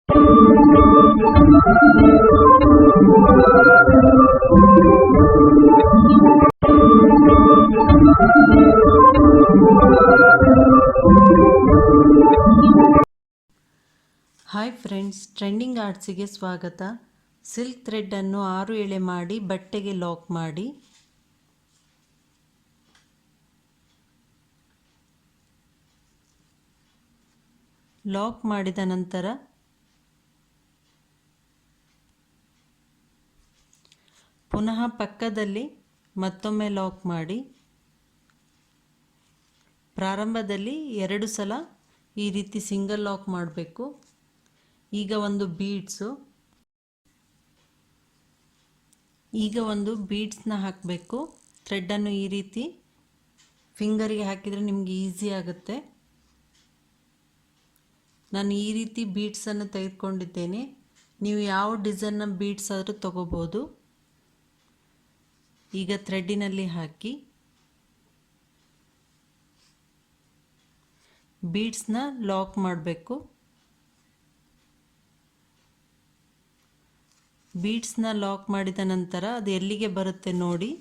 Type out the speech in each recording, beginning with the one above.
Hi friends, trending ಆರ್ಟ್ಸಿಗೆ ಸ್ವಾಗತ. Silk ಥ್ರೆಡ್ಡನ್ನು 6 ಎಳೆ ಮಾಡಿ ಬಟ್ಟೆಗೆ ಲಾಕ್ ಮಾಡಿ. ಲಾಕ್ ಮಾಡಿದ ನಂತರ ಪುನಃ ಪಕ್ಕದಲ್ಲಿ ಮತ್ತೊಮ್ಮೆ ಲಾಕ್ ಮಾಡಿ. ಪ್ರಾರಂಭದಲ್ಲಿ 2 ಸಲ ಈ ರೀತಿ ಸಿಂಗಲ್ ಲಾಕ್ ಮಾಡಬೇಕು. ಈಗ ಒಂದು ಬೀಡ್ಸ್ನ ಹಾಕಬೇಕು. ಥ್ರೆಡ್ಡನ್ನು ಈ ರೀತಿ ಫಿಂಗರಿಗೆ ಹಾಕಿದರೆ ನಿಮಗೆ ಈಸಿ ಆಗುತ್ತೆ. ನಾನು ಈ ರೀತಿ ಬೀಡ್ಸನ್ನು ತೆಗೆದುಕೊಂಡಿದ್ದೇನೆ. ನೀವು ಯಾವ ಡಿಸೈನ್ನ ಬೀಡ್ಸ್ ಆದರೂ ತಗೋಬೋದು. ಈಗ ಥ್ರೆಡ್ಡಿನಲ್ಲಿ ಹಾಕಿ ಬೀಡ್ಸ್ನ ಲಾಕ್ ಮಾಡಬೇಕು. ಬೀಡ್ಸ್ನ ಲಾಕ್ ಮಾಡಿದ ನಂತರ ಅದು ಎಲ್ಲಿಗೆ ಬರುತ್ತೆ ನೋಡಿ,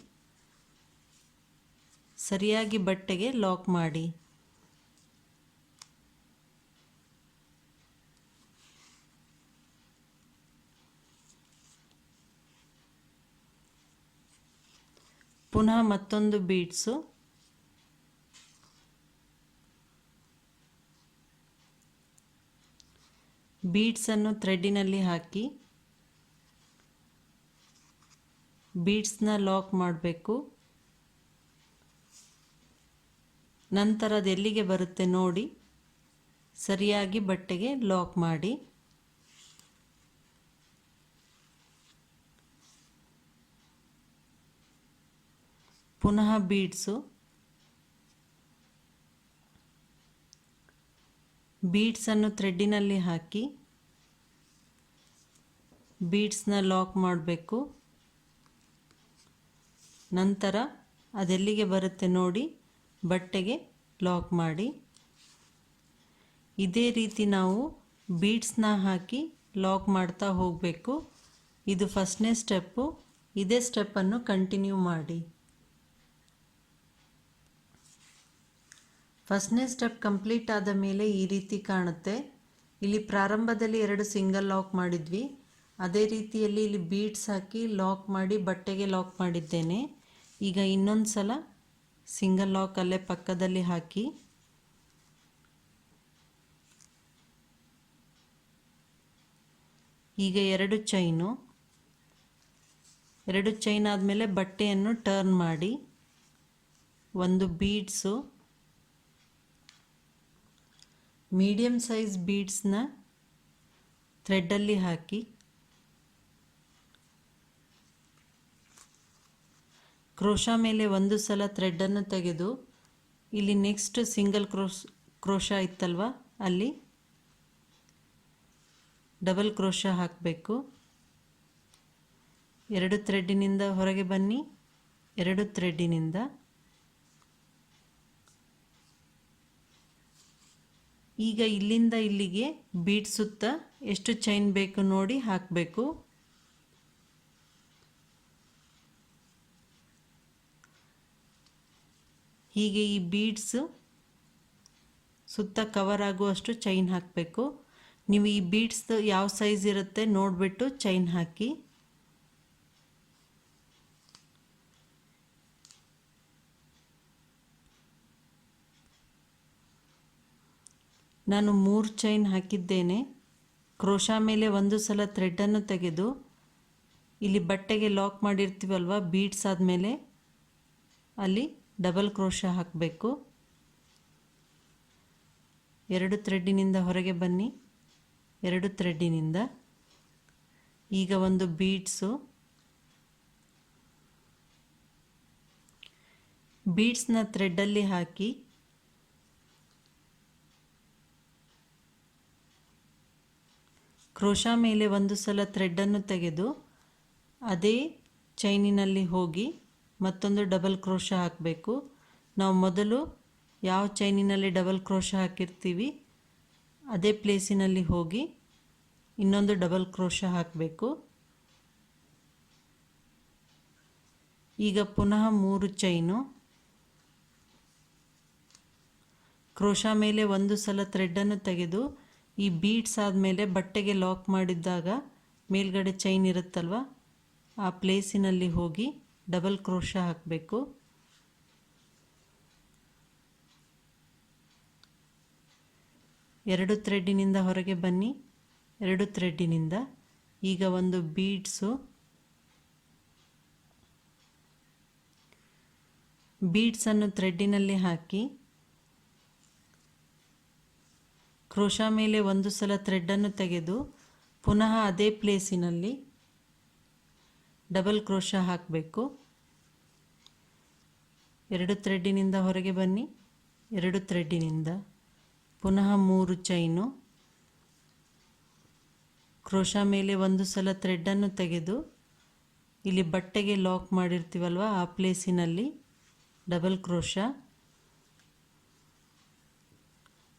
ಸರಿಯಾಗಿ ಬಟ್ಟೆಗೆ ಲಾಕ್ ಮಾಡಿ. ಪುನಃ ಮತ್ತೊಂದು ಬೀಡ್ಸು. ಬೀಡ್ಸನ್ನು ಥ್ರೆಡ್ಡಿನಲ್ಲಿ ಹಾಕಿ ಬೀಡ್ಸ್ನ ಲಾಕ್ ಮಾಡಬೇಕು. ನಂತರ ಅದು ಎಲ್ಲಿಗೆ ಬರುತ್ತೆ ನೋಡಿ, ಸರಿಯಾಗಿ ಬಟ್ಟೆಗೆ ಲಾಕ್ ಮಾಡಿ. ಪುನಃ ಬೀಡ್ಸನ್ನು ಥ್ರೆಡ್ಡಿನಲ್ಲಿ ಹಾಕಿ ಬೀಡ್ಸ್ನ ಲಾಕ್ ಮಾಡಬೇಕು. ನಂತರ ಅದೆಲ್ಲಿಗೆ ಬರುತ್ತೆ ನೋಡಿ, ಬಟ್ಟೆಗೆ ಲಾಕ್ ಮಾಡಿ. ಇದೇ ರೀತಿ ನಾವು ಬೀಡ್ಸ್ನ ಹಾಕಿ ಲಾಕ್ ಮಾಡ್ತಾ ಹೋಗಬೇಕು. ಇದು ಫಸ್ಟ್ನೇ ಸ್ಟೆಪ್ಪು. ಇದೇ ಸ್ಟೆಪ್ಪನ್ನು ಕಂಟಿನ್ಯೂ ಮಾಡಿ. ಫಸ್ಟ್ನೇ ಸ್ಟೆಪ್ ಕಂಪ್ಲೀಟ್ ಆದ ಮೇಲೆ ಈ ರೀತಿ ಕಾಣುತ್ತೆ. ಇಲ್ಲಿ ಪ್ರಾರಂಭದಲ್ಲಿ 2 ಸಿಂಗಲ್ ಲಾಕ್ ಮಾಡಿದ್ವಿ. ಅದೇ ರೀತಿಯಲ್ಲಿ ಇಲ್ಲಿ ಬೀಡ್ಸ್ ಹಾಕಿ ಲಾಕ್ ಮಾಡಿ ಬಟ್ಟೆಗೆ ಲಾಕ್ ಮಾಡಿದ್ದೇನೆ. ಈಗ ಇನ್ನೊಂದು ಸಲ ಸಿಂಗಲ್ ಲಾಕ್ ಅಲ್ಲೇ ಪಕ್ಕದಲ್ಲಿ ಹಾಕಿ ಈಗ 2 ಚೈನ್ ಆದಮೇಲೆ ಬಟ್ಟೆಯನ್ನು ಟರ್ನ್ ಮಾಡಿ ಒಂದು ಬೀಡ್ಸು, ಮೀಡಿಯಮ್ ಸೈಜ್ ಬೀಡ್ಸ್ನ ಥ್ರೆಡ್ಡಲ್ಲಿ ಹಾಕಿ ಕ್ರೋಶಾ ಮೇಲೆ 1 ಸಲ ಥ್ರೆಡ್ಡನ್ನು ತೆಗೆದು ಇಲ್ಲಿ ನೆಕ್ಸ್ಟ್ ಸಿಂಗಲ್ ಕ್ರೋಶಾ ಇತ್ತಲ್ವ, ಅಲ್ಲಿ ಡಬಲ್ ಕ್ರೋಶಾ ಹಾಕಬೇಕು. 2 ಥ್ರೆಡ್ಡಿನಿಂದ ಹೊರಗೆ ಬನ್ನಿ. 2 ಥ್ರೆಡ್ಡಿನಿಂದ ಈಗ ಇಲ್ಲಿಂದ ಇಲ್ಲಿಗೆ ಬೀಡ್ ಸುತ್ತ ಎಷ್ಟು ಚೈನ್ ಬೇಕು ನೋಡಿ ಹಾಕಬೇಕು. ಹೀಗೆ ಈ ಬೀಡ್ಸ್ ಸುತ್ತ ಕವರ್ ಆಗುವಷ್ಟು ಚೈನ್ ಹಾಕಬೇಕು. ನೀವು ಈ ಬೀಡ್ಸ್ ಯಾವ ಸೈಜ್ ಇರುತ್ತೆ ನೋಡಿಬಿಟ್ಟು ಚೈನ್ ಹಾಕಿ. ನಾನು 3 ಚೈನ್ ಹಾಕಿದ್ದೇನೆ. ಕ್ರೋಶಾ ಮೇಲೆ 1 ಸಲ ಥ್ರೆಡ್ಡನ್ನು ತೆಗೆದು ಇಲ್ಲಿ ಬಟ್ಟೆಗೆ ಲಾಕ್ ಮಾಡಿರ್ತೀವಲ್ವ, ಬೀಡ್ಸ್ ಆದಮೇಲೆ ಅಲ್ಲಿ ಡಬಲ್ ಕ್ರೋಶಾ ಹಾಕಬೇಕು. 2 ಥ್ರೆಡ್ಡಿನಿಂದ ಹೊರಗೆ ಬನ್ನಿ. 2 ಥ್ರೆಡ್ಡಿನಿಂದ ಈಗ ಒಂದು ಬೀಡ್ಸು, ಬೀಡ್ಸ್ನ ಥ್ರೆಡ್ಡಲ್ಲಿ ಹಾಕಿ ಕ್ರೋಶಾ ಮೇಲೆ 1 ಸಲ ಥ್ರೆಡ್ಡನ್ನು ತೆಗೆದು ಅದೇ ಚೈನಿನಲ್ಲಿ ಹೋಗಿ ಮತ್ತೊಂದು ಡಬಲ್ ಕ್ರೋಶಾ ಹಾಕಬೇಕು. ನಾವು ಮೊದಲು ಯಾವ ಚೈನಿನಲ್ಲಿ ಡಬಲ್ ಕ್ರೋಶಾ ಹಾಕಿರ್ತೀವಿ ಅದೇ ಪ್ಲೇಸಿನಲ್ಲಿ ಹೋಗಿ ಇನ್ನೊಂದು ಡಬಲ್ ಕ್ರೋಶ ಹಾಕಬೇಕು. ಈಗ ಪುನಃ 3 ಚೈನು. ಕ್ರೋಶ ಮೇಲೆ ಒಂದು ಸಲ ಥ್ರೆಡನ್ನು ತೆಗೆದು ಈ ಬೀಡ್ಸ್ ಆದಮೇಲೆ ಬಟ್ಟೆಗೆ ಲಾಕ್ ಮಾಡಿದ್ದಾಗ ಮೇಲ್ಗಡೆ ಚೈನ್ ಇರುತ್ತಲ್ವ, ಆ ಪ್ಲೇಸಿನಲ್ಲಿ ಹೋಗಿ ಡಬಲ್ ಕ್ರೋಶ ಹಾಕಬೇಕು. ಎರಡು ಥ್ರೆಡ್ಡಿನಿಂದ ಹೊರಗೆ ಬನ್ನಿ. ಎರಡು ಥ್ರೆಡ್ಡಿನಿಂದ ಈಗ ಒಂದು ಬೀಡ್ಸನ್ನು ಥ್ರೆಡ್ಡಿನಲ್ಲಿ ಹಾಕಿ ಕ್ರೋಶ ಮೇಲೆ ಒಂದು ಸಲ ಥ್ರೆಡ್ಡನ್ನು ತೆಗೆದು ಪುನಃ ಅದೇ ಪ್ಲೇಸಿನಲ್ಲಿ ಡಬಲ್ ಕ್ರೋಶ ಹಾಕಬೇಕು. ಎರಡು ಥ್ರೆಡ್ಡಿನಿಂದ ಹೊರಗೆ ಬನ್ನಿ. ಎರಡು ಥ್ರೆಡ್ಡಿನಿಂದ ಪುನಃ 3 ಚೈನು. ಕ್ರೋಶ ಮೇಲೆ ಒಂದು ಸಲ ಥ್ರೆಡ್ಡನ್ನು ತೆಗೆದು ಇಲ್ಲಿ ಬಟ್ಟೆಗೆ ಲಾಕ್ ಮಾಡಿರ್ತೀವಲ್ವ, ಆ ಪ್ಲೇಸಿನಲ್ಲಿ ಡಬಲ್ ಕ್ರೋಶ.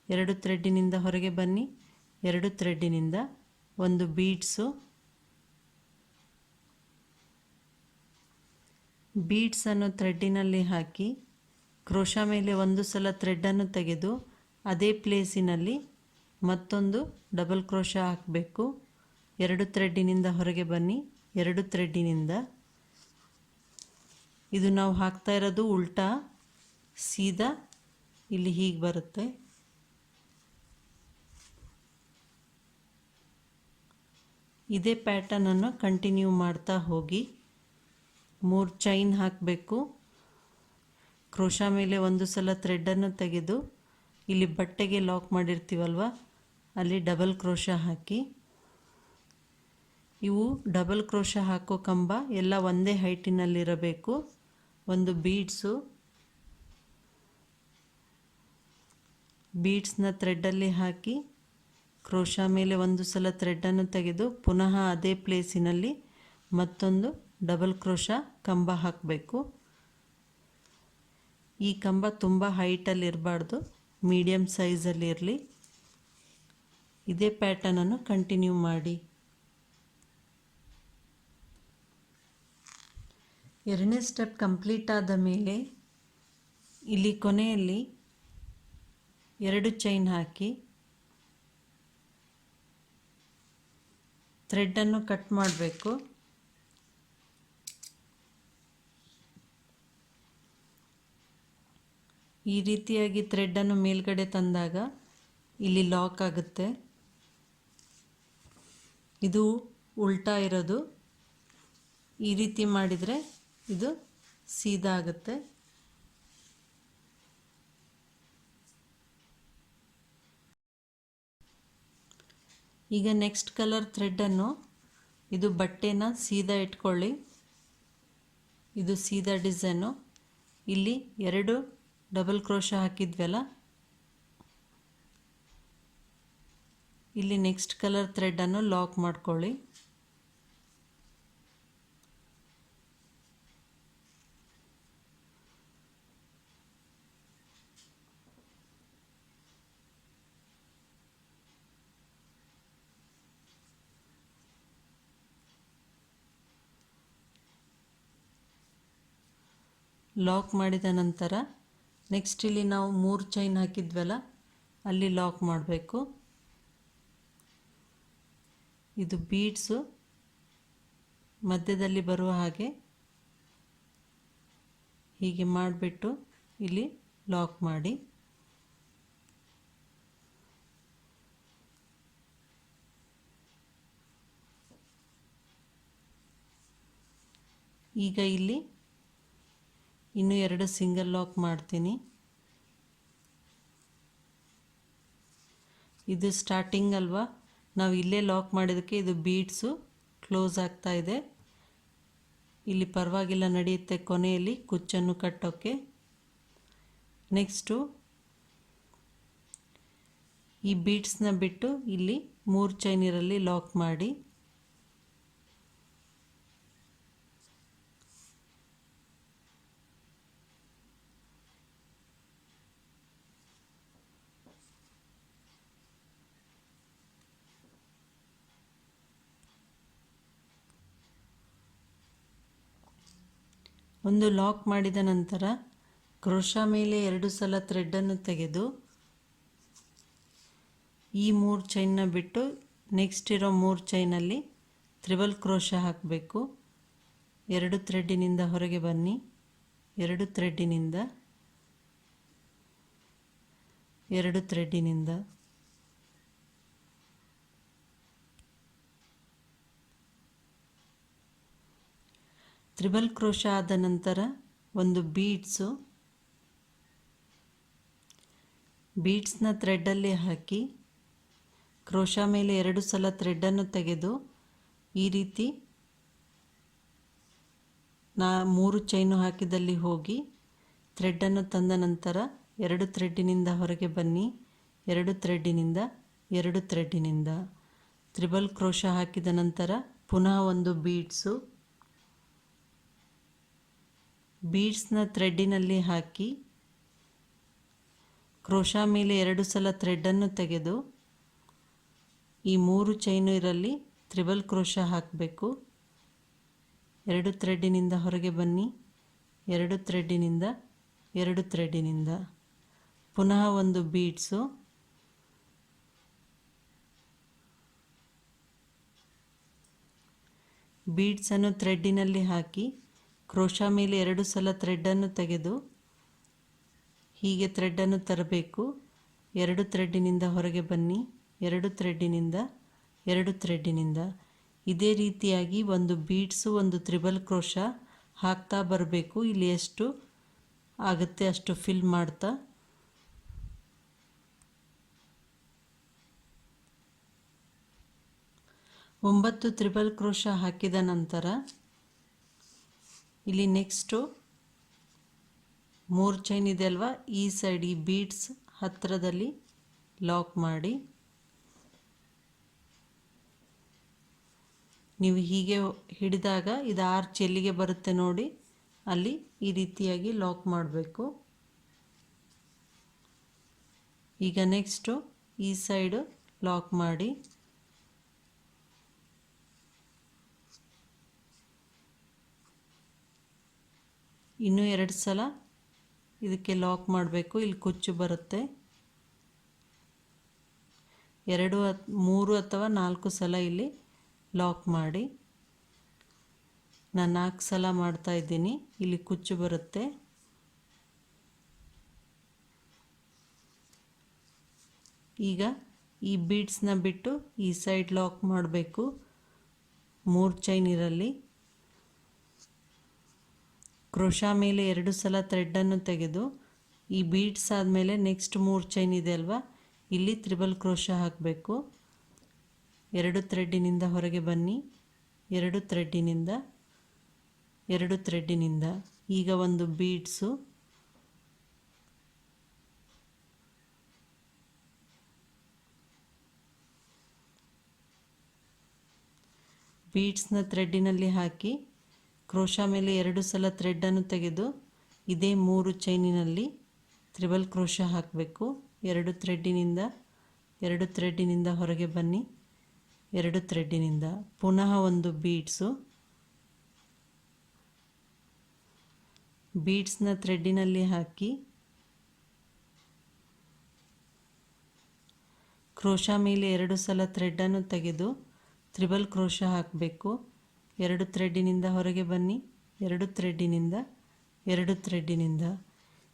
ಎರಡು ಥ್ರೆಡ್ಡಿನಿಂದ ಹೊರಗೆ ಬನ್ನಿ. ಎರಡು ಥ್ರೆಡ್ಡಿನಿಂದ ಒಂದು ಬೀಡ್ಸನ್ನು ಥ್ರೆಡ್ಡಿನಲ್ಲಿ ಹಾಕಿ ಕ್ರೋಶ ಮೇಲೆ ಒಂದು ಸಲ ಥ್ರೆಡ್ಡನ್ನು ತೆಗೆದು ಅದೇ ಪ್ಲೇಸಿನಲ್ಲಿ ಮತ್ತೊಂದು ಡಬಲ್ ಕ್ರೋಶ ಹಾಕಬೇಕು. ಎರಡು ಥ್ರೆಡ್ಡಿನಿಂದ ಹೊರಗೆ ಬನ್ನಿ. ಎರಡು ಥ್ರೆಡ್ಡಿನಿಂದ ಇದು ನಾವು ಹಾಕ್ತಾ ಇರೋದು ಉಲ್ಟಾ, ಸೀದಾ ಇಲ್ಲಿ ಹೀಗೆ ಬರುತ್ತೆ. ಇದೇ ಪ್ಯಾಟರ್ನನ್ನು ಕಂಟಿನ್ಯೂ ಮಾಡ್ತಾ ಹೋಗಿ 3 ಚೈನ್ ಹಾಕಬೇಕು. ಕ್ರೋಶ ಮೇಲೆ ಒಂದು ಸಲ ಥ್ರೆಡ್ಡನ್ನು ತೆಗೆದು ಇಲ್ಲಿ ಬಟ್ಟೆಗೆ ಲಾಕ್ ಮಾಡಿರ್ತೀವಲ್ವ, ಅಲ್ಲಿ ಡಬಲ್ ಕ್ರೋಶ ಹಾಕಿ. ಇವು ಡಬಲ್ ಕ್ರೋಶ ಹಾಕೋ ಕಂಬ ಎಲ್ಲ ಒಂದೇ ಹೈಟಿನಲ್ಲಿರಬೇಕು. ಒಂದು ಬೀಡ್ಸ್ನ ಥ್ರೆಡ್ಡಲ್ಲಿ ಹಾಕಿ ಕ್ರೋಶ ಮೇಲೆ ಒಂದು ಸಲ ಥ್ರೆಡ್ಡನ್ನು ತೆಗೆದು ಪುನಃ ಅದೇ ಪ್ಲೇಸಿನಲ್ಲಿ ಮತ್ತೊಂದು ಡಬಲ್ ಕ್ರೋಶ ಕಂಬ ಹಾಕಬೇಕು. ಈ ಕಂಬ ತುಂಬ ಹೈಟಲ್ಲಿ ಇರಬಾರ್ದು, ಮೀಡಿಯಮ್ ಸೈಜಲ್ಲಿ ಇರಲಿ. ಇದೇ ಪ್ಯಾಟರ್ನನ್ನು ಕಂಟಿನ್ಯೂ ಮಾಡಿ. ಎರಡನೇ ಸ್ಟೆಪ್ ಕಂಪ್ಲೀಟ್ ಆದ ಮೇಲೆ ಇಲ್ಲಿ ಕೊನೆಯಲ್ಲಿ 2 ಚೈನ್ ಹಾಕಿ ಥ್ರೆಡ್ಡನ್ನು ಕಟ್ ಮಾಡಬೇಕು. ಈ ರೀತಿಯಾಗಿ ಥ್ರೆಡ್ಡನ್ನು ಮೇಲ್ಗಡೆ ತಂದಾಗ ಇಲ್ಲಿ ಲಾಕ್ ಆಗುತ್ತೆ. ಇದು ಉಲ್ಟಾ ಇರೋದು. ಈ ರೀತಿ ಮಾಡಿದರೆ ಇದು ಸೀದಾ ಆಗುತ್ತೆ. ಈಗ ನೆಕ್ಸ್ಟ್ ಕಲರ್ ಥ್ರೆಡ್ಡನ್ನು, ಇದು ಬಟ್ಟೆನ ಸೀದಾ ಇಟ್ಕೊಳ್ಳಿ. ಇದು ಸೀದಾ ಡಿಸೈನು. ಇಲ್ಲಿ 2 ಡಬಲ್ ಕ್ರೋಶ ಹಾಕಿದ್ವಲ್ಲ, ಇಲ್ಲಿ ನೆಕ್ಸ್ಟ್ ಕಲರ್ ಥ್ರೆಡ್ಡನ್ನು ಲಾಕ್ ಮಾಡ್ಕೊಳ್ಳಿ. ಲಾಕ್ ಮಾಡಿದ ನಂತರ ನೆಕ್ಸ್ಟ್ ಇಲ್ಲಿ ನಾವು 3 ಚೈನ್ ಹಾಕಿದ್ವಲ್ಲ, ಅಲ್ಲಿ ಲಾಕ್ ಮಾಡಬೇಕು. ಇದು ಬೀಡ್ಸು ಮಧ್ಯದಲ್ಲಿ ಬರುವ ಹಾಗೆ ಹೀಗೆ ಮಾಡಿಬಿಟ್ಟು ಇಲ್ಲಿ ಲಾಕ್ ಮಾಡಿ. ಈಗ ಇಲ್ಲಿ ಇನ್ನೂ 2 ಸಿಂಗಲ್ ಲಾಕ್ ಮಾಡ್ತೀನಿ. ಇದು ಸ್ಟಾರ್ಟಿಂಗ್ ಅಲ್ವಾ, ನಾವು ಇಲ್ಲೇ ಲಾಕ್ ಮಾಡಿದ್ದಕ್ಕೆ ಇದು ಬೀಡ್ಸು ಕ್ಲೋಸ್ ಆಗ್ತಾ ಇದೆ. ಇಲ್ಲಿ ಪರವಾಗಿಲ್ಲ, ನಡೆಯುತ್ತೆ ಕೊನೆಯಲ್ಲಿ ಕುಚ್ಚನ್ನು ಕಟ್ಟೋಕ್ಕೆ. ನೆಕ್ಸ್ಟು ಈ ಬೀಡ್ಸ್ನ ಬಿಟ್ಟು ಇಲ್ಲಿ 3 ಚೈನಿರಲ್ಲಿ ಲಾಕ್ ಮಾಡಿ. ಒಂದು ಲಾಕ್ ಮಾಡಿದ ನಂತರ ಕ್ರೋಶಾ ಮೇಲೆ 2 ಸಲ ಥ್ರೆಡನ್ನು ತೆಗೆದು ಈ 3 ಚೈನ್ನ ಬಿಟ್ಟು ನೆಕ್ಸ್ಟ್ ಇರೋ 3 ಚೈನಲ್ಲಿ ತ್ರಿಬಲ್ ಕ್ರೋಶಾ ಹಾಕಬೇಕು. 2 ಥ್ರೆಡ್ಡಿನಿಂದ ಹೊರಗೆ ಬನ್ನಿ, 2 ಥ್ರೆಡ್ಡಿನಿಂದ 2 ಥ್ರೆಡ್ಡಿನಿಂದ ತ್ರಿಬಲ್ ಕ್ರೋಶಾ ಆದ ನಂತರ ಒಂದು ಬೀಡ್ಸ್ನ ಥ್ರೆಡ್ಡಲ್ಲಿ ಹಾಕಿ ಕ್ರೋಶಾ ಮೇಲೆ 2 ಸಲ ಥ್ರೆಡ್ಡನ್ನು ತೆಗೆದು ಈ ರೀತಿ 3 ಚೈನು ಹಾಕಿದಲ್ಲಿ ಹೋಗಿ ಥ್ರೆಡ್ಡನ್ನು ತಂದ ನಂತರ 2 ಥ್ರೆಡ್ಡಿನಿಂದ ಹೊರಗೆ ಬನ್ನಿ, 2 ಥ್ರೆಡ್ಡಿನಿಂದ 2 ಥ್ರೆಡ್ಡಿನಿಂದ ತ್ರಿಬಲ್ ಕ್ರೋಶಾ ಹಾಕಿದ ನಂತರ ಪುನಃ ಒಂದು ಬೀಡ್ಸ್ನ ಥ್ರೆಡ್ಡಿನಲ್ಲಿ ಹಾಕಿ ಕ್ರೋಶಾ ಮೇಲೆ 2 ಸಲ ಥ್ರೆಡ್ಡನ್ನು ತೆಗೆದು ಈ 3 ಚೈನು ಇರಲಿ ತ್ರಿಬಲ್ ಕ್ರೋಶಾ ಹಾಕಬೇಕು. 2 ಥ್ರೆಡ್ಡಿನಿಂದ ಹೊರಗೆ ಬನ್ನಿ, 2 ಥ್ರೆಡ್ಡಿನಿಂದ 2 ಥ್ರೆಡ್ಡಿನಿಂದ ಪುನಃ ಒಂದು ಬೀಡ್ಸನ್ನು ಥ್ರೆಡ್ಡಿನಲ್ಲಿ ಹಾಕಿ ಕ್ರೋಶಾ ಮೇಲೆ 2 ಸಲ ಥ್ರೆಡ್ಡನ್ನು ತೆಗೆದು ಹೀಗೆ ಥ್ರೆಡ್ಡನ್ನು ತರಬೇಕು. 2 ಥ್ರೆಡ್ಡಿನಿಂದ ಹೊರಗೆ ಬನ್ನಿ, 2 ಥ್ರೆಡ್ಡಿನಿಂದ 2 ಥ್ರೆಡ್ಡಿನಿಂದ ಇದೇ ರೀತಿಯಾಗಿ ಒಂದು ಒಂದು ತ್ರಿಬಲ್ ಕ್ರೋಶಾ ಹಾಕ್ತಾ ಬರಬೇಕು. ಇಲ್ಲಿ ಎಷ್ಟು ಆಗುತ್ತೆ ಅಷ್ಟು ಫಿಲ್ ಮಾಡ್ತಾ ಒಂಬತ್ತು ತ್ರಿಬಲ್ ಕ್ರೋಶಾ ಹಾಕಿದ ನಂತರ ಇಲ್ಲಿ ನೆಕ್ಸ್ಟು 3 ಚೈನ್ ಇದೆ ಅಲ್ವಾ, ಈ ಸೈಡ್ ಈ ಬೀಡ್ಸ್ ಹತ್ತಿರದಲ್ಲಿ ಲಾಕ್ ಮಾಡಿ ನೀವು ಹೀಗೆ ಹಿಡಿದಾಗ ಇದು ಆರ್ಚ್ ಎಲ್ಲಿಗೆ ಬರುತ್ತೆ ನೋಡಿ, ಅಲ್ಲಿ ಈ ರೀತಿಯಾಗಿ ಲಾಕ್ ಮಾಡಬೇಕು. ಈಗ ನೆಕ್ಸ್ಟು ಈ ಸೈಡು ಲಾಕ್ ಮಾಡಿ ಇನ್ನೂ 2 ಸಲ ಇದಕ್ಕೆ ಲಾಕ್ ಮಾಡಬೇಕು. ಇಲ್ಲಿ ಕುಚ್ಚು ಬರುತ್ತೆ. 2, 3 ಅಥವಾ 4 ಸಲ ಇಲ್ಲಿ ಲಾಕ್ ಮಾಡಿ. ನಾನು 4 ಸಲ ಮಾಡ್ತಾ ಇದ್ದೀನಿ. ಇಲ್ಲಿ ಕುಚ್ಚು ಬರುತ್ತೆ. ಈಗ ಈ ಬೀಡ್ಸ್ನ ಬಿಟ್ಟು ಈ ಸೈಡ್ ಲಾಕ್ ಮಾಡಬೇಕು. 3 ಚೈನ್ ಇರಲಿ. ಕ್ರೋಶಾ ಮೇಲೆ 2 ಸಲ ಥ್ರೆಡ್ಡನ್ನು ತೆಗೆದು ಈ ಬೀಡ್ಸ್ ಆದಮೇಲೆ ನೆಕ್ಸ್ಟ್ 3 ಚೈನ್ ಇದೆ ಅಲ್ವಾ, ಇಲ್ಲಿ ತ್ರಿಬಲ್ ಕ್ರೋಶಾ ಹಾಕಬೇಕು. 2 ಥ್ರೆಡ್ಡಿನಿಂದ ಹೊರಗೆ ಬನ್ನಿ, 2 ಥ್ರೆಡ್ಡಿನಿಂದ 2 ಥ್ರೆಡ್ಡಿನಿಂದ ಈಗ ಒಂದು ಬೀಡ್ಸ್ನ ಥ್ರೆಡ್ಡಿನಲ್ಲಿ ಹಾಕಿ ಕ್ರೋಶಾ ಮೇಲೆ 2 ಸಲ ಥ್ರೆಡ್ಡನ್ನು ತೆಗೆದು ಇದೇ 3 ಚೈನಿನಲ್ಲಿ ತ್ರಿಬಲ್ ಕ್ರೋಶಾ ಹಾಕಬೇಕು. 2 ಥ್ರೆಡ್ಡಿನಿಂದ 2 ಥ್ರೆಡ್ಡಿನಿಂದ ಹೊರಗೆ ಬನ್ನಿ, 2 ಥ್ರೆಡ್ಡಿನಿಂದ ಪುನಃ ಒಂದು ಬೀಡ್ಸ್ನ ಥ್ರೆಡ್ಡಿನಲ್ಲಿ ಹಾಕಿ ಕ್ರೋಶಾ ಮೇಲೆ 2 ಸಲ ಥ್ರೆಡ್ಡನ್ನು ತೆಗೆದು ತ್ರಿಬಲ್ ಕ್ರೋಶಾ ಹಾಕಬೇಕು. 2 ಥ್ರೆಡ್ಡಿನಿಂದ ಹೊರಗೆ ಬನ್ನಿ, 2 ಥ್ರೆಡ್ಡಿನಿಂದ 2 ಥ್ರೆಡ್ಡಿನಿಂದ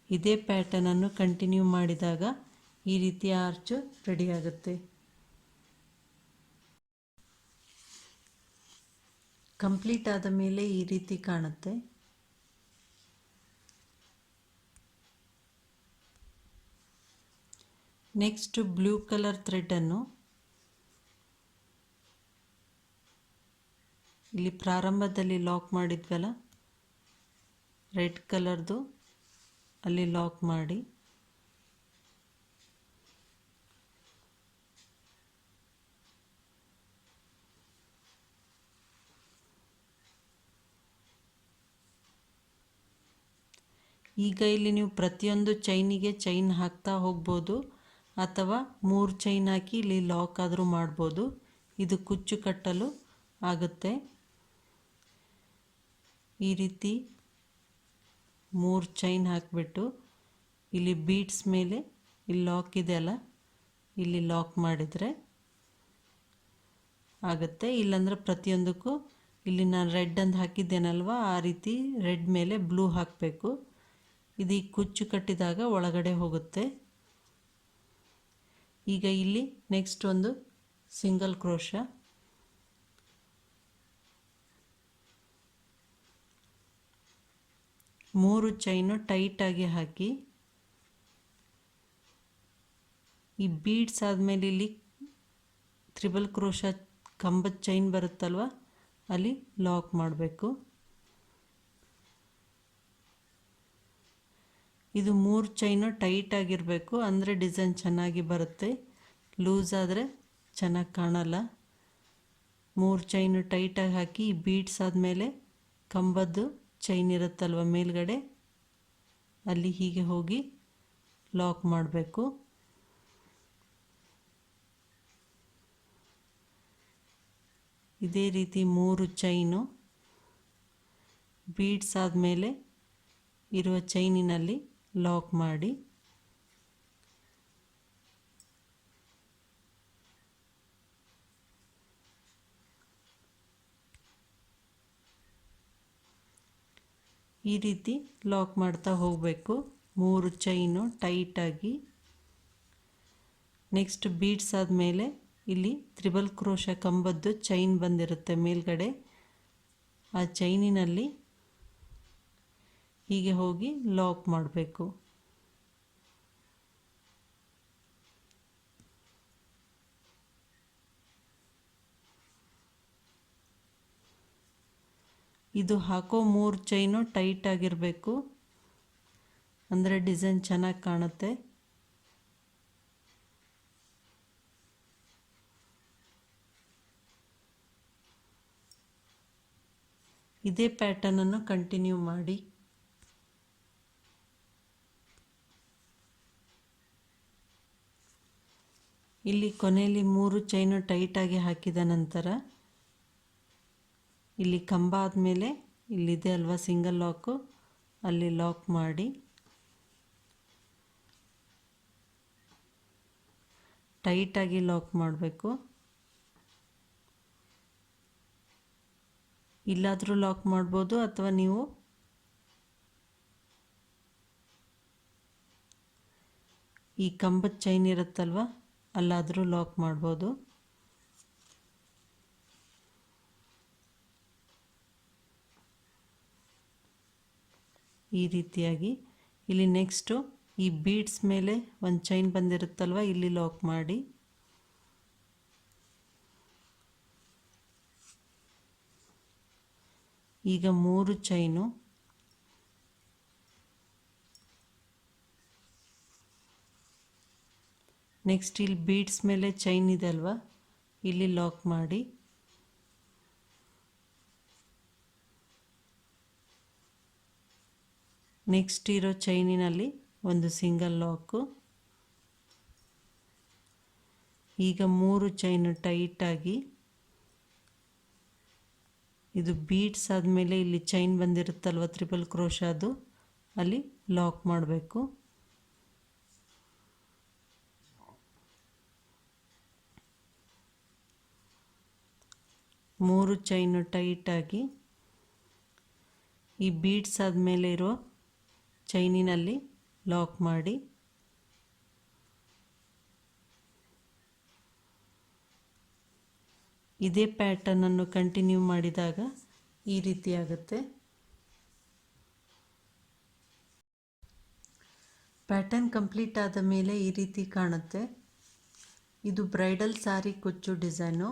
ಇದೇ ಪ್ಯಾಟರ್ನನ್ನು ಕಂಟಿನ್ಯೂ ಮಾಡಿದಾಗ ಈ ರೀತಿಯ ಆರ್ಚು ರೆಡಿಯಾಗುತ್ತೆ. ಕಂಪ್ಲೀಟ್ ಆದ ಮೇಲೆ ಈ ರೀತಿ ಕಾಣುತ್ತೆ. ನೆಕ್ಸ್ಟ್ ಬ್ಲೂ ಕಲರ್ ಥ್ರೆಡ್ಡನ್ನು ಇಲ್ಲಿ ಪ್ರಾರಂಭದಲ್ಲಿ ಲಾಕ್ ಮಾಡಿದ್ವಲ್ಲ, ರೆಡ್ ಕಲರ್ದು ಅಲ್ಲಿ ಲಾಕ್ ಮಾಡಿ ಈಗ ಇಲ್ಲಿ ನೀವು ಪ್ರತಿಯೊಂದು ಚೈನಿಗೆ ಚೈನ್ ಹಾಕ್ತಾ ಹೋಗ್ಬೋದು ಅಥವಾ 3 ಚೈನ್ ಹಾಕಿ ಇಲ್ಲಿ ಲಾಕ್ ಆದರೂ ಮಾಡ್ಬೋದು. ಇದು ಕುಚ್ಚು ಕಟ್ಟಲು ಆಗುತ್ತೆ. ಈ ರೀತಿ 3 ಚೈನ್ ಹಾಕಿಬಿಟ್ಟು ಇಲ್ಲಿ ಬೀಡ್ಸ್ ಮೇಲೆ ಇಲ್ಲಿ ಲಾಕ್ ಇದೆಯಲ್ಲ, ಇಲ್ಲಿ ಲಾಕ್ ಮಾಡಿದರೆ ಆಗುತ್ತೆ. ಇಲ್ಲಾಂದರೆ ಪ್ರತಿಯೊಂದಕ್ಕೂ ಇಲ್ಲಿ ನಾನು ರೆಡ್ ಅಂತ ಹಾಕಿದ್ದೇನಲ್ವ, ಆ ರೀತಿ ರೆಡ್ ಮೇಲೆ ಬ್ಲೂ ಹಾಕಬೇಕು. ಇದು ಈ ಕುಚ್ಚು ಕಟ್ಟಿದಾಗ ಒಳಗಡೆ ಹೋಗುತ್ತೆ. ಈಗ ಇಲ್ಲಿ ನೆಕ್ಸ್ಟ್ ಒಂದು ಸಿಂಗಲ್ ಕ್ರೋಶ, ಮೂರು ಚೈನು ಟೈಟಾಗಿ ಹಾಕಿ ಈ ಬೀಡ್ಸ್ ಆದಮೇಲೆ ಇಲ್ಲಿ ತ್ರಿಬಲ್ ಕ್ರೋಶ ಕಂಬದ ಚೈನ್ ಬರುತ್ತಲ್ವ, ಅಲ್ಲಿ ಲಾಕ್ ಮಾಡಬೇಕು. ಇದು 3 ಚೈನು ಟೈಟ್ ಆಗಿರಬೇಕು, ಅಂದರೆ ಡಿಸೈನ್ ಚೆನ್ನಾಗಿ ಬರುತ್ತೆ. ಲೂಸ್ ಆದರೆ ಚೆನ್ನಾಗಿ ಕಾಣಲ್ಲ. 3 ಚೈನು ಟೈಟಾಗಿ ಹಾಕಿ ಈ ಬೀಡ್ಸ್ ಆದಮೇಲೆ ಕಂಬದ್ದು ಚೈನ್ ಇರುತ್ತಲ್ವ ಮೇಲ್ಗಡೆ, ಅಲ್ಲಿ ಹೀಗೆ ಹೋಗಿ ಲಾಕ್ ಮಾಡಬೇಕು. ಇದೇ ರೀತಿ 3 ಚೈನು ಬೀಡ್ಸ್ ಆದಮೇಲೆ ಇರುವ ಚೈನಿನಲ್ಲಿ ಲಾಕ್ ಮಾಡಿ ಈ ರೀತಿ ಲಾಕ್ ಮಾಡ್ತಾ ಹೋಗಬೇಕು. 3 ಚೈನು ಟೈಟಾಗಿ. ನೆಕ್ಸ್ಟ್ ಬೀಡ್ಸ್ ಆದಮೇಲೆ ಇಲ್ಲಿ ತ್ರಿಬಲ್ ಕ್ರೋಶ ಕಂಬದ್ದು ಚೈನ್ ಬಂದಿರುತ್ತೆ ಮೇಲ್ಗಡೆ, ಆ ಚೈನಿನಲ್ಲಿ ಹೀಗೆ ಹೋಗಿ ಲಾಕ್ ಮಾಡಬೇಕು. ಇದು ಹಾಕೋ 3 ಚೈನು ಟೈಟ್ ಆಗಿರಬೇಕು, ಅಂದರೆ ಡಿಸೈನ್ ಚೆನ್ನಾಗಿ ಕಾಣುತ್ತೆ. ಇದೇ ಪ್ಯಾಟರ್ನನ್ನು ಕಂಟಿನ್ಯೂ ಮಾಡಿ. ಇಲ್ಲಿ ಕೊನೆಯಲ್ಲಿ 3 ಚೈನು ಟೈಟಾಗಿ ಹಾಕಿದ ನಂತರ ಇಲ್ಲಿ ಕಂಬ ಆದಮೇಲೆ ಇಲ್ಲಿದೆ ಅಲ್ವಾ ಸಿಂಗಲ್ ಲಾಕು, ಅಲ್ಲಿ ಲಾಕ್ ಮಾಡಿ ಟೈಟಾಗಿ ಲಾಕ್ ಮಾಡಬೇಕು. ಇಲ್ಲಾದರೂ ಲಾಕ್ ಮಾಡ್ಬೋದು, ಅಥವಾ ನೀವು ಈ ಕಂಬದ ಚೈನ್ ಇರುತ್ತಲ್ವ ಅಲ್ಲಾದರೂ ಲಾಕ್ ಮಾಡ್ಬೋದು. ಈ ರೀತಿಯಾಗಿ ಇಲ್ಲಿ ನೆಕ್ಸ್ಟು ಈ ಬೀಡ್ಸ್ ಮೇಲೆ ಒಂದು ಚೈನ್ ಬಂದಿರುತ್ತಲ್ವ, ಇಲ್ಲಿ ಲಾಕ್ ಮಾಡಿ ಈಗ 3 ಚೈನು ನೆಕ್ಸ್ಟ್ ಇಲ್ಲಿ ಬೀಡ್ಸ್ ಮೇಲೆ ಚೈನ್ ಇದೆ ಅಲ್ವಾ, ಇಲ್ಲಿ ಲಾಕ್ ಮಾಡಿ ನೆಕ್ಸ್ಟ್ ಇರೋ ಚೈನಿನಲ್ಲಿ ಒಂದು ಸಿಂಗಲ್ ಲಾಕು. ಈಗ 3 ಚೈನು ಟೈಟಾಗಿ ಇದು ಬೀಡ್ಸ್ ಆದಮೇಲೆ ಇಲ್ಲಿ ಚೈನ್ ಬಂದಿರುತ್ತಲ್ವ ತ್ರಿಬಲ್ ಕ್ರೋಶದು, ಅಲ್ಲಿ ಲಾಕ್ ಮಾಡಬೇಕು. ಮೂರು ಚೈನು ಟೈಟಾಗಿ ಈ ಬೀಡ್ಸ್ ಆದಮೇಲೆ ಇರೋ ಚೈನಿನಲ್ಲಿ ಲಾಕ್ ಮಾಡಿ ಇದೇ ಪ್ಯಾಟರ್ನನ್ನು ಕಂಟಿನ್ಯೂ ಮಾಡಿದಾಗ ಈ ರೀತಿ ಆಗುತ್ತೆ. ಪ್ಯಾಟರ್ನ್ ಕಂಪ್ಲೀಟ್ ಆದ ಮೇಲೆ ಈ ರೀತಿ ಕಾಣುತ್ತೆ. ಇದು ಬ್ರೈಡಲ್ ಸಾರಿ ಕುಚ್ಚು ಡಿಸೈನು.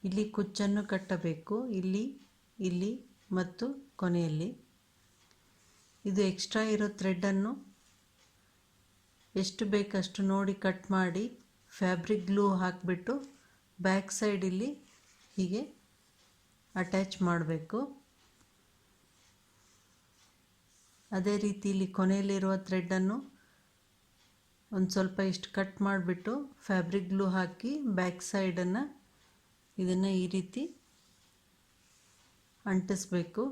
ಇಲ್ಲಿ ಕುಚ್ಚನ್ನು ಕಟ್ಟಬೇಕು, ಇಲ್ಲಿ ಇಲ್ಲಿ ಮತ್ತು ಕೊನೆಯಲ್ಲಿ. ಇದು ಎಕ್ಸ್ಟ್ರಾ ಇರೋ ಥ್ರೆಡನ್ನು ಎಷ್ಟು ಬೇಕಷ್ಟು ನೋಡಿ ಕಟ್ ಮಾಡಿ ಫ್ಯಾಬ್ರಿಕ್ ಗ್ಲೂ ಹಾಕಿಬಿಟ್ಟು ಬ್ಯಾಕ್ ಸೈಡ್ ಇಲ್ಲಿ ಹೀಗೆ ಅಟ್ಯಾಚ್ ಮಾಡಬೇಕು. ಅದೇ ರೀತಿ ಇಲ್ಲಿ ಕೊನೆಯಲ್ಲಿರುವ ಥ್ರೆಡನ್ನು ಒಂದು ಸ್ವಲ್ಪ ಇಷ್ಟು ಕಟ್ ಮಾಡಿಬಿಟ್ಟು ಫ್ಯಾಬ್ರಿಕ್ ಗ್ಲೂ ಹಾಕಿ ಬ್ಯಾಕ್ ಸೈಡನ್ನು ಇದನ್ನು ಈ ರೀತಿ ಅಂಟಿಸ್ಬೇಕು.